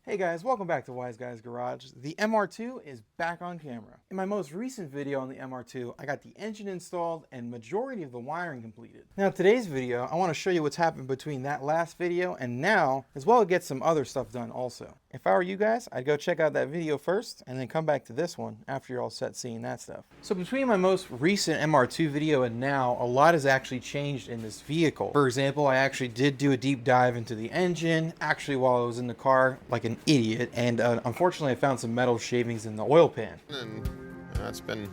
Hey guys, welcome back to Wise Guys Garage. The MR2 is back on camera. In my most recent video on the MR2, I got the engine installed and majority of the wiring completed. Now today's video, I want to show you what's happened between that last video and now, as well as get some other stuff done also. If I were you guys, I'd go check out that video first and then come back to this one after you're all set seeing that stuff. So between my most recent MR2 video and now, a lot has actually changed in this vehicle. For example, I actually did do a deep dive into the engine, actually while I was in the car like an idiot, and unfortunately I found some metal shavings in the oil pan. And it's been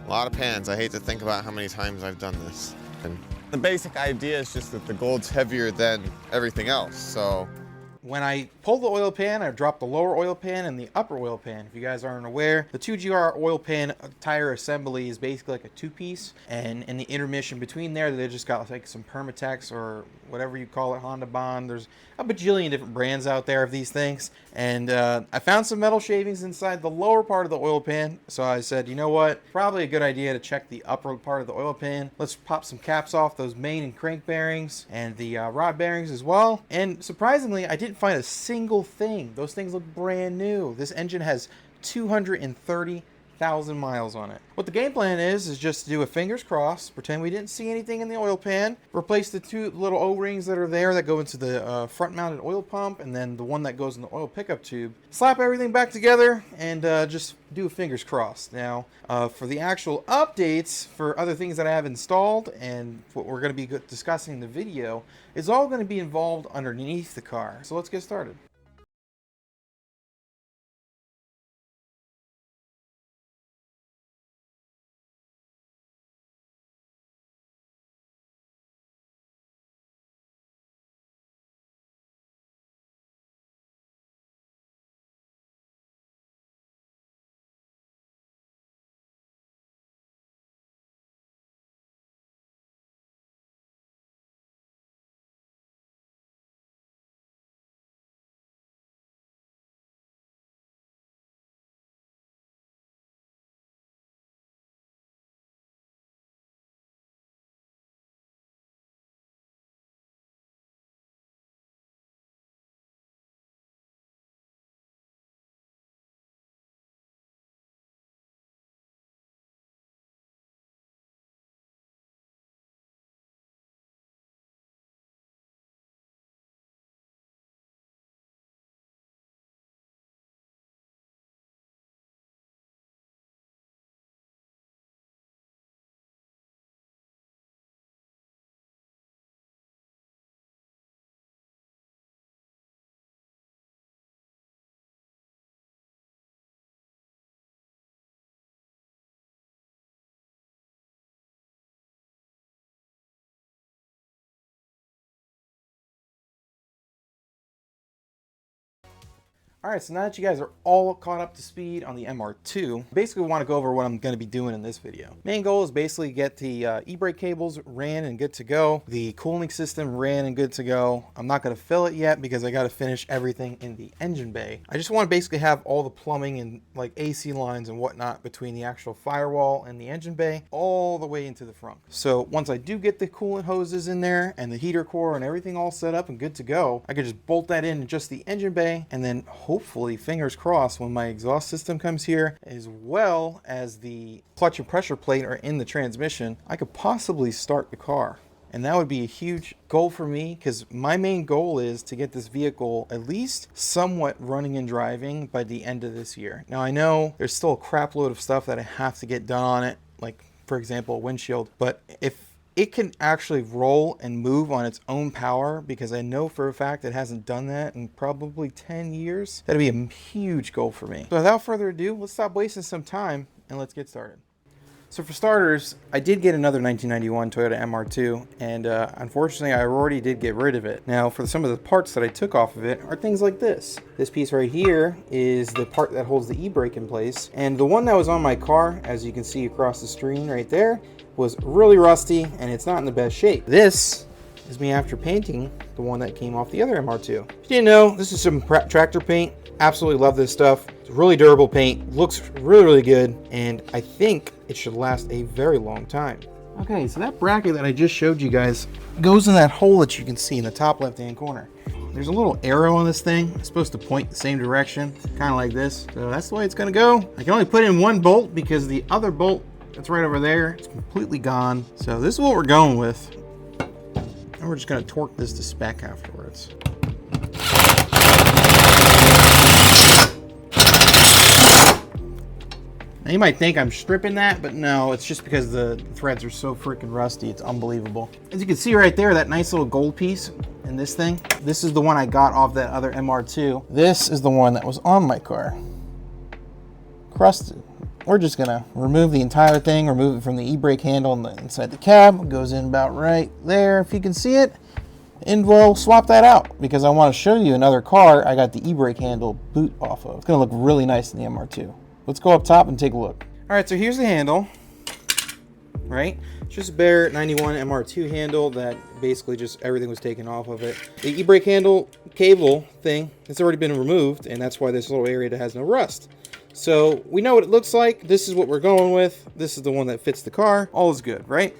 a lot of pans. I hate to think about how many times I've done this. And the basic idea is just that the gold's heavier than everything else, so. When I pull the oil pan, I drop the lower oil pan and the upper oil pan. If you guys aren't aware, the 2GR oil pan tire assembly is basically like a two-piece, and in the intermission between there, they just got like some Permatex or whatever you call it, Honda Bond. There's a bajillion different brands out there of these things, and I found some metal shavings inside the lower part of the oil pan, so I said, you know what, probably a good idea to check the upper part of the oil pan. Let's pop some caps off those main and crank bearings and the rod bearings as well, and surprisingly, I didn't find a single thing. Those things look brand new. This engine has 230,000 miles on it. What the game plan is just to do a fingers crossed, pretend we didn't see anything in the oil pan, replace the two little O-rings that are there that go into the front-mounted oil pump, and then the one that goes in the oil pickup tube, slap everything back together, and just do a fingers crossed. Now, for the actual updates for other things that I have installed and what we're going to be discussing in the video, is all going to be involved underneath the car. So let's get started. Alright, so now that you guys are all caught up to speed on the MR2, basically we want to go over what I'm going to be doing in this video. Main goal is basically get the e-brake cables ran and good to go. The cooling system ran and good to go. I'm not going to fill it yet because I got to finish everything in the engine bay. I just want to basically have all the plumbing and like AC lines and whatnot between the actual firewall and the engine bay all the way into the front. So once I do get the coolant hoses in there and the heater core and everything all set up and good to go, I can just bolt that in just the engine bay, and then hopefully, fingers crossed, when my exhaust system comes here, as well as the clutch and pressure plate are in the transmission, I could possibly start the car. And that would be a huge goal for me, because my main goal is to get this vehicle at least somewhat running and driving by the end of this year. Now I know there's still a crap load of stuff that I have to get done on it, like for example, a windshield, but if it can actually roll and move on its own power, because I know for a fact it hasn't done that in probably 10 years. That'd be a huge goal for me. So without further ado, let's stop wasting some time and let's get started. So for starters, I did get another 1991 Toyota MR2, and unfortunately I already did get rid of it. Now for some of the parts that I took off of it are things like this. This piece right here is the part that holds the e-brake in place, and the one that was on my car, as you can see across the screen right there, was really rusty and it's not in the best shape. This is me after painting the one that came off the other MR2. If you didn't know, this is some tractor paint. Absolutely love this stuff. It's really durable paint, looks really good, and I think it should last a very long time. Okay, so that bracket that I just showed you guys goes in that hole that you can see in the top left hand corner. There's a little arrow on this thing. It's supposed to point the same direction, kind of like this. So that's the way it's gonna go. I can only put in one bolt because the other bolt that's right over there, it's completely gone. So this is what we're going with. And we're just gonna torque this to spec afterwards. Now you might think I'm stripping that, but no, it's just because the threads are so freaking rusty. It's unbelievable. As you can see right there, that nice little gold piece in this thing, this is the one I got off that other MR2. This is the one that was on my car. Crusted. We're just gonna remove the entire thing, remove it from the e-brake handle inside the cab. It goes in about right there, if you can see it. And we'll swap that out because I want to show you another car I got the e-brake handle boot off of. It's gonna look really nice in the MR2. Let's go up top and take a look. All right, so here's the handle, right? It's just a bare 91 MR2 handle that basically just everything was taken off of it. The e-brake handle cable thing, it's already been removed, and that's why this little area has no rust. So we know what it looks like. This is what we're going with. This is the one that fits the car. All is good, right?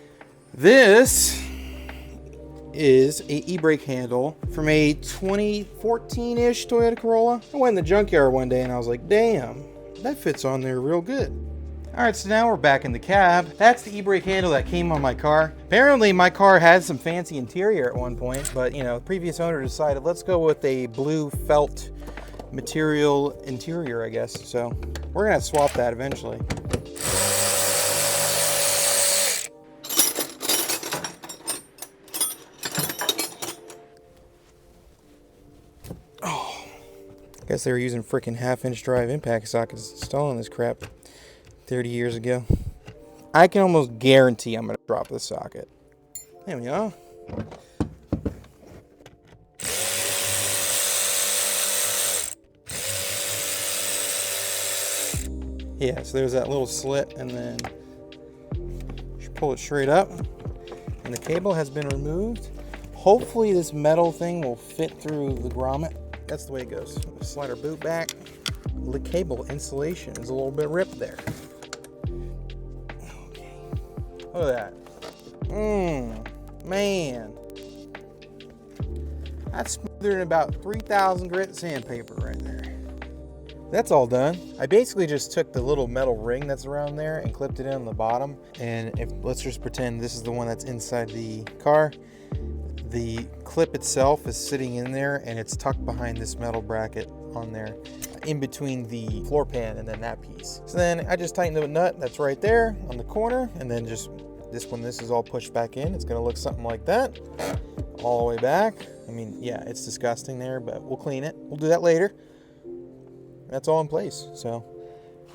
This is a e-brake handle from a 2014-ish Toyota Corolla. I went in the junkyard one day and I was like, damn, that fits on there real good. All right, so now we're back in the cab. That's the e-brake handle that came on my car. Apparently my car had some fancy interior at one point, but you know, the previous owner decided let's go with a blue felt material interior, I guess. So we're gonna have to swap that eventually. Guess they were using freaking half-inch drive impact sockets installing this crap 30 years ago. I can almost guarantee I'm gonna drop the socket. There we go. Yeah, so there's that little slit, and then you pull it straight up, and the cable has been removed. Hopefully this metal thing will fit through the grommet. That's the way it goes. Slide our boot back. The cable insulation is a little bit ripped there. Okay. Look at that. Man. That's smoother than about 3,000 grit sandpaper right there. That's all done. I basically just took the little metal ring that's around there and clipped it in on the bottom. And let's just pretend this is the one that's inside the car. The clip itself is sitting in there and it's tucked behind this metal bracket on there in between the floor pan and then that piece. So then I just tightened the nut that's right there on the corner, and then just this is all pushed back in. It's gonna look something like that all the way back. I mean, yeah, it's disgusting there, but we'll clean it. We'll do that later. That's all in place. So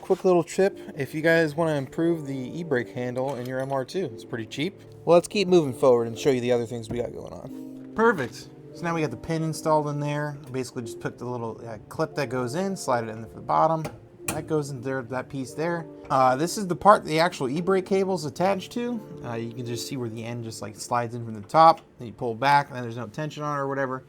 quick little tip if you guys want to improve the e-brake handle in your MR2. It's pretty cheap. Well, let's keep moving forward and show you the other things we got going on. Perfect. So now we got the pin installed in there. Basically just put the little clip that goes in, slide it in for the bottom. That goes in there, that piece there. This is the part the actual e-brake cable is attached to. You can just see where the end just like slides in from the top. Then you pull back and then there's no tension on it or whatever.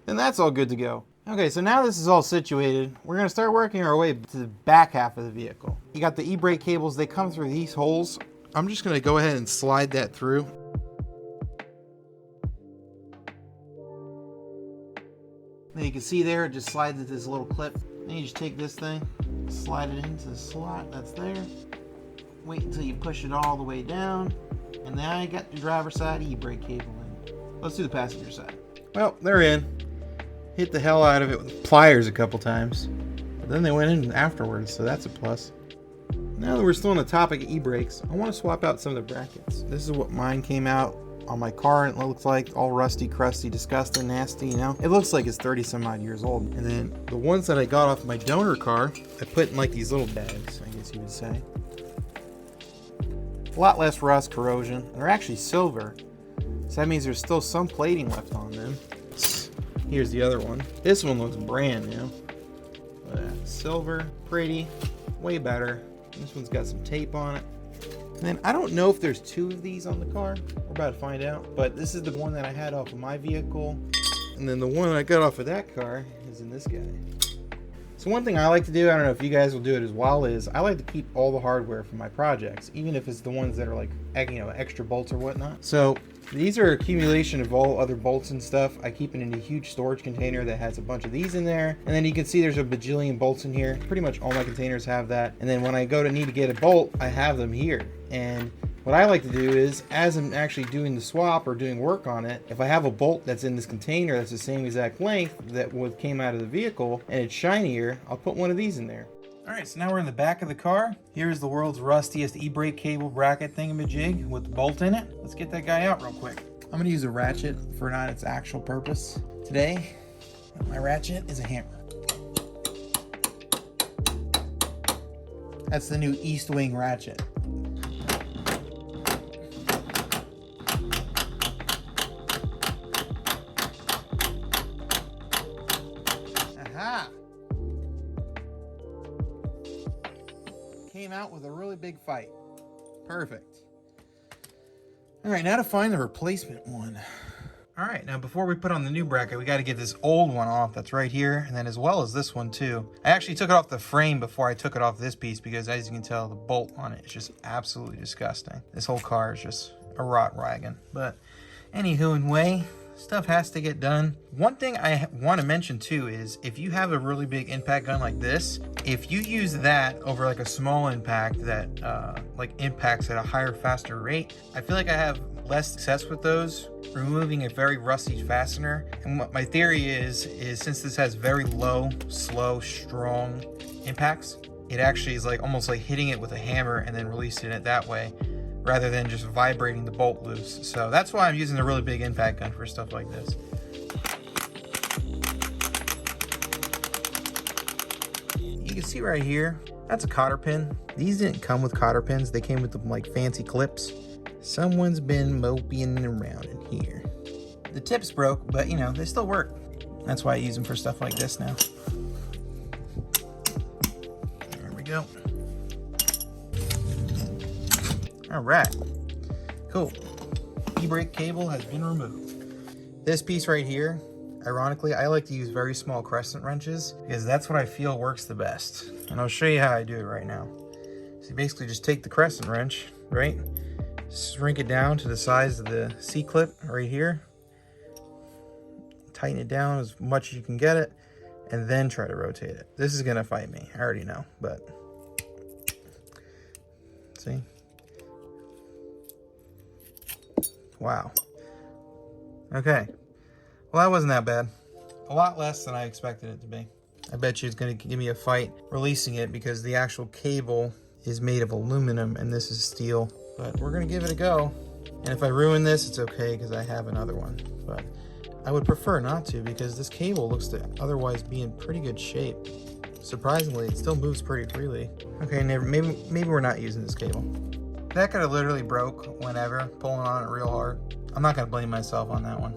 Then that's all good to go. Okay, so now this is all situated, we're gonna start working our way to the back half of the vehicle. You got the e-brake cables, they come through these holes. I'm just gonna go ahead and slide that through. Then you can see there, it just slides into this little clip. Then you just take this thing, slide it into the slot that's there. Wait until you push it all the way down. And now you got your driver's side e-brake cable in. Let's do the passenger side. Well, they're in. Hit the hell out of it with pliers a couple times. But then they went in afterwards, so that's a plus. Now that we're still on the topic of e-brakes, I want to swap out some of the brackets. This is what mine came out on my car, and it looks like all rusty, crusty, disgusting, nasty, you know? It looks like it's 30 some odd years old. And then the ones that I got off my donor car, I put in like these little bags, I guess you would say. A lot less rust, corrosion. They're actually silver, so that means there's still some plating left on them. Here's the other one. This one looks brand new. Look at that. Silver, pretty, way better. This one's got some tape on it. And then I don't know if there's two of these on the car. We're about to find out. But this is the one that I had off of my vehicle. And then the one I got off of that car is in this guy. So one thing I like to do, I don't know if you guys will do it as well, is I like to keep all the hardware for my projects, even if it's the ones that are like, you know, extra bolts or whatnot. So These are accumulation of all other bolts and stuff. I keep it in a huge storage container that has a bunch of these in there. And then you can see there's a bajillion bolts in here. Pretty much all my containers have that. And then when I go to need to get a bolt, I have them here. And what I like to do is, as I'm actually doing the swap or doing work on it, if I have a bolt that's in this container that's the same exact length that came out of the vehicle and it's shinier, I'll put one of these in there. All right, so now we're in the back of the car. Here's the world's rustiest e-brake cable bracket thingamajig with the bolt in it. Let's get that guy out real quick. I'm gonna use a ratchet for not its actual purpose. Today, my ratchet is a hammer. That's the new East Wing ratchet. Aha! Came out with a really big fight. Perfect. All right, now to find the replacement one. All right, now before we put on the new bracket, we got to get this old one off that's right here, and then as well as this one too. I actually took it off the frame before I took it off this piece because, as you can tell, the bolt on it is just absolutely disgusting. This whole car is just a rot wagon. But anywho, in way, stuff has to get done. One thing I want to mention too is if you have a really big impact gun like this, if you use that over like a small impact that like impacts at a higher, faster rate, I feel like I have less success with those removing a very rusty fastener. And what my theory is since this has very low, slow, strong impacts, it actually is like almost like hitting it with a hammer and then releasing it that way, rather than just vibrating the bolt loose. So that's why I'm using a really big impact gun for stuff like this. You can see right here, that's a cotter pin. These didn't come with cotter pins. They came with them like fancy clips. Someone's been moping around in here. The tips broke, but you know, they still work. That's why I use them for stuff like this now. There we go. All right, cool. E-brake cable has been removed. This piece right here, ironically, I like to use very small crescent wrenches because that's what I feel works the best. And I'll show you how I do it right now. So you basically just take the crescent wrench, right? Shrink it down to the size of the C-clip right here. Tighten it down as much as you can get it, and then try to rotate it. This is gonna fight me, I already know, but see? Wow. Okay. Well, that wasn't that bad. A lot less than I expected it to be. I bet you it's going to give me a fight releasing it because the actual cable is made of aluminum and this is steel. But we're going to give it a go. And if I ruin this, it's okay because I have another one. But I would prefer not to because this cable looks to otherwise be in pretty good shape. Surprisingly, it still moves pretty freely. Okay, maybe we're not using this cable. That could have literally broke whenever, pulling on it real hard. I'm not gonna blame myself on that one.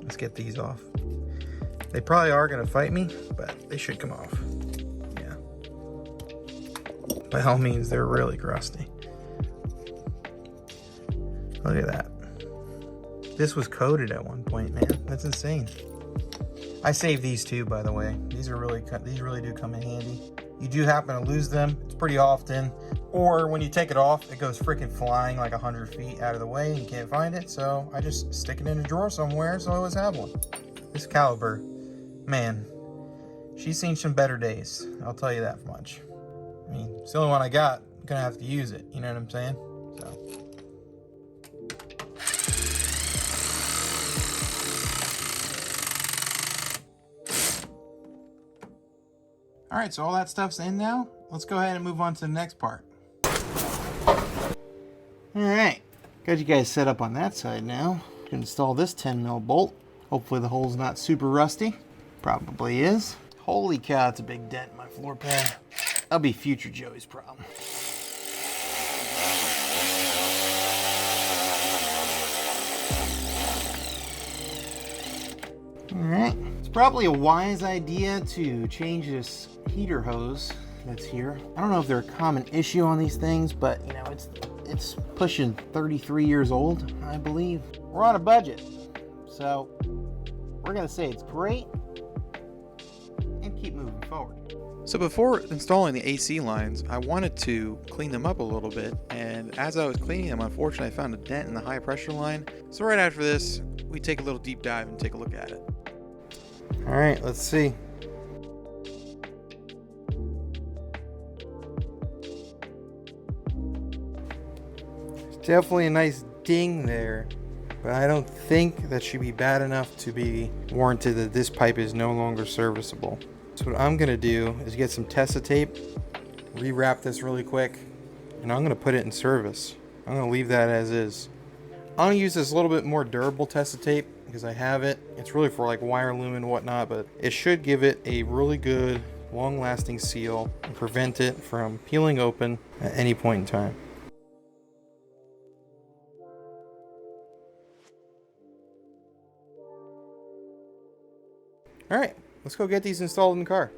Let's get these off. They probably are gonna fight me, but they should come off. Yeah. By all means, they're really crusty. Look at that. This was coated at one point, man. That's insane. I saved these too, by the way. These really do come in handy. You do happen to lose them, it's pretty often. Or when you take it off, it goes freaking flying like 100 feet out of the way and you can't find it. So I just stick it in a drawer somewhere so I always have one. This caliber, man, she's seen some better days. I'll tell you that much. I mean, it's the only one I got. I'm gonna have to use it, you know what I'm saying? So. All right, so all that stuff's in now. Let's go ahead and move on to the next part. All right, got you guys set up on that side now. Install this 10mm bolt. Hopefully the hole's not super rusty. Probably is. Holy cow, it's a big dent in my floor pad. That'll be future Joey's problem. All right, it's probably a wise idea to change this heater hose that's here. I don't know if they're a common issue on these things, but you know, it's pushing 33 years old, I believe. We're on a budget, so we're gonna say it's great and keep moving forward. So before installing the AC lines, I wanted to clean them up a little bit, and as I was cleaning them, unfortunately I found a dent in the high pressure line. So right after this, we take a little deep dive and take a look at it. All right, let's see. There's definitely a nice ding there, but I don't think that should be bad enough to be warranted that this pipe is no longer serviceable. So what I'm gonna do is get some Tessa tape, rewrap this really quick, and I'm gonna put it in service. I'm gonna leave that as is. I'm gonna use this a little bit more durable Tessa tape because I have it. It's really for like wire loom and whatnot, but it should give it a really good long-lasting seal and prevent it from peeling open at any point in time. All right, let's go get these installed in the car.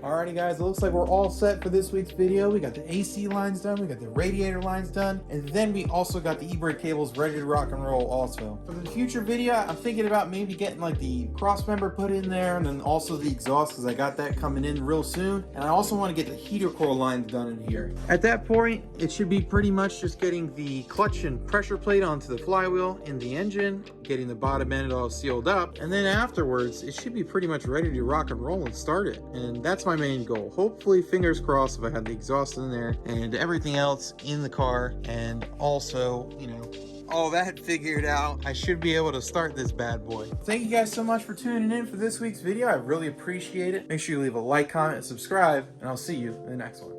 Alrighty guys, it looks like we're all set for this week's video. We got the AC lines done, we got the radiator lines done, and then we also got the e-brake cables ready to rock and roll also. For the future video, I'm thinking about maybe getting like the cross member put in there, and then also the exhaust, because I got that coming in real soon. And I also want to get the heater coil lines done in here. At that point, it should be pretty much just getting the clutch and pressure plate onto the flywheel in the engine, getting the bottom end all sealed up, and then afterwards, it should be pretty much ready to rock and roll and start it. And that's my main goal. Hopefully, fingers crossed, if I have the exhaust in there and everything else in the car, and also, you know, all that figured out, I should be able to start this bad boy. Thank you guys so much for tuning in for this week's video. I really appreciate it. Make sure you leave a like, comment, and subscribe, and I'll see you in the next one.